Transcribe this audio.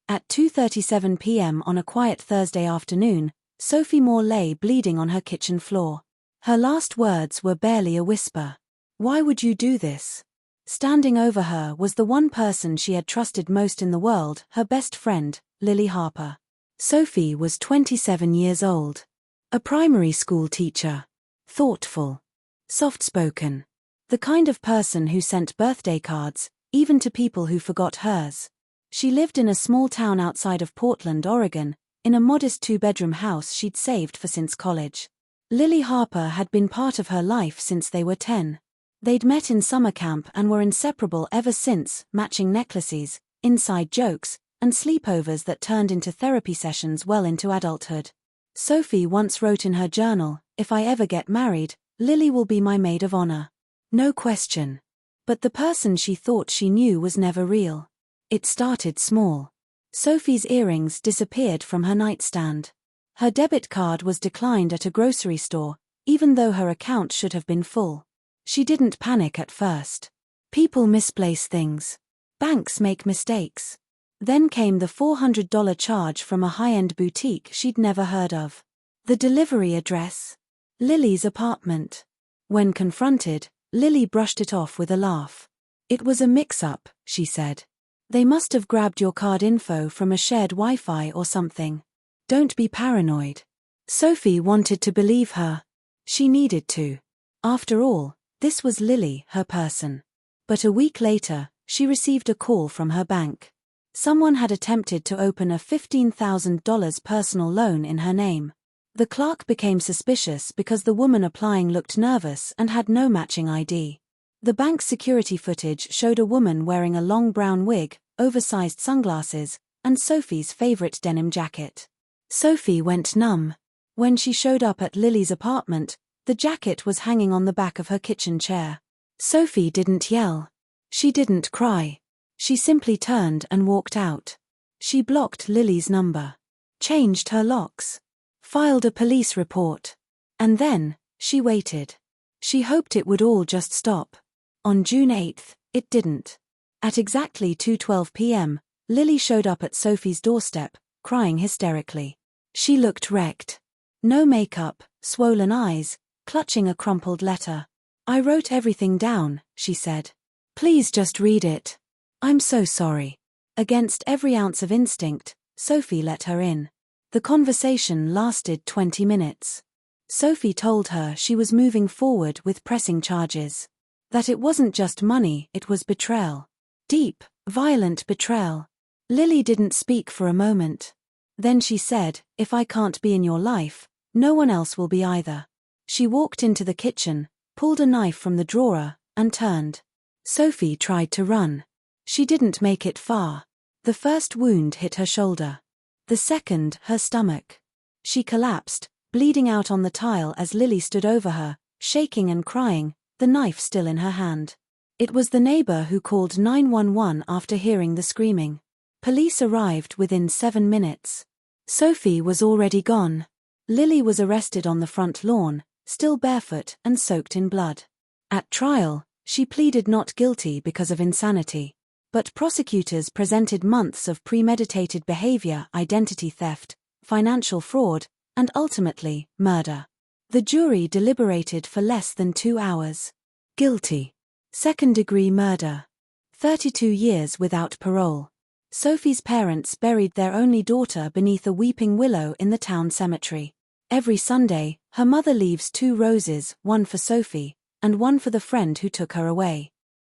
At 2:37 p.m. on a quiet Thursday afternoon, Sophie Moore lay bleeding on her kitchen floor. Her last words were barely a whisper. "Why would you do this?" Standing over her was the one person she had trusted most in the world, her best friend, Lily Harper. Sophie was 27 years old. A primary school teacher. Thoughtful. Soft-spoken. The kind of person who sent birthday cards, even to people who forgot hers. She lived in a small town outside of Portland, Oregon, in a modest 2-bedroom house she'd saved for since college. Lily Harper had been part of her life since they were 10. They'd met in summer camp and were inseparable ever since, matching necklaces, inside jokes, and sleepovers that turned into therapy sessions well into adulthood. Sophie once wrote in her journal, "If I ever get married, Lily will be my maid of honor. No question." But the person she thought she knew was never real. It started small. Sophie's earrings disappeared from her nightstand. Her debit card was declined at a grocery store, even though her account should have been full. She didn't panic at first. People misplace things. Banks make mistakes. Then came the $400 charge from a high-end boutique she'd never heard of. The delivery address? Lily's apartment. When confronted, Lily brushed it off with a laugh. "It was a mix-up," she said. "They must have grabbed your card info from a shared Wi-Fi or something. Don't be paranoid." Sophie wanted to believe her. She needed to. After all, this was Lily, her person. But a week later, she received a call from her bank. Someone had attempted to open a $15,000 personal loan in her name. The clerk became suspicious because the woman applying looked nervous and had no matching ID. The bank's security footage showed a woman wearing a long brown wig, oversized sunglasses, and Sophie's favorite denim jacket. Sophie went numb. When she showed up at Lily's apartment, the jacket was hanging on the back of her kitchen chair. Sophie didn't yell. She didn't cry. She simply turned and walked out. She blocked Lily's number. Changed her locks. Filed a police report. And then, she waited. She hoped it would all just stop. On June 8, it didn't. At exactly 2:12 p.m., Lily showed up at Sophie's doorstep, crying hysterically. She looked wrecked. No makeup, swollen eyes, clutching a crumpled letter. "I wrote everything down," she said. "Please just read it. I'm so sorry." Against every ounce of instinct, Sophie let her in. The conversation lasted 20 minutes. Sophie told her she was moving forward with pressing charges. That it wasn't just money, it was betrayal. Deep, violent betrayal. Lily didn't speak for a moment. Then she said, "If I can't be in your life, no one else will be either." She walked into the kitchen, pulled a knife from the drawer, and turned. Sophie tried to run. She didn't make it far. The first wound hit her shoulder. The second, her stomach. She collapsed, bleeding out on the tile as Lily stood over her, shaking and crying, the knife still in her hand. It was the neighbor who called 911 after hearing the screaming. Police arrived within 7 minutes. Sophie was already gone. Lily was arrested on the front lawn, still barefoot and soaked in blood. At trial, she pleaded not guilty because of insanity. But prosecutors presented months of premeditated behavior, identity theft, financial fraud, and ultimately, murder. The jury deliberated for less than 2 hours. Guilty. Second-degree murder. 32 years without parole. Sophie's parents buried their only daughter beneath a weeping willow in the town cemetery. Every Sunday, her mother leaves 2 roses, one for Sophie, and one for the friend who took her away.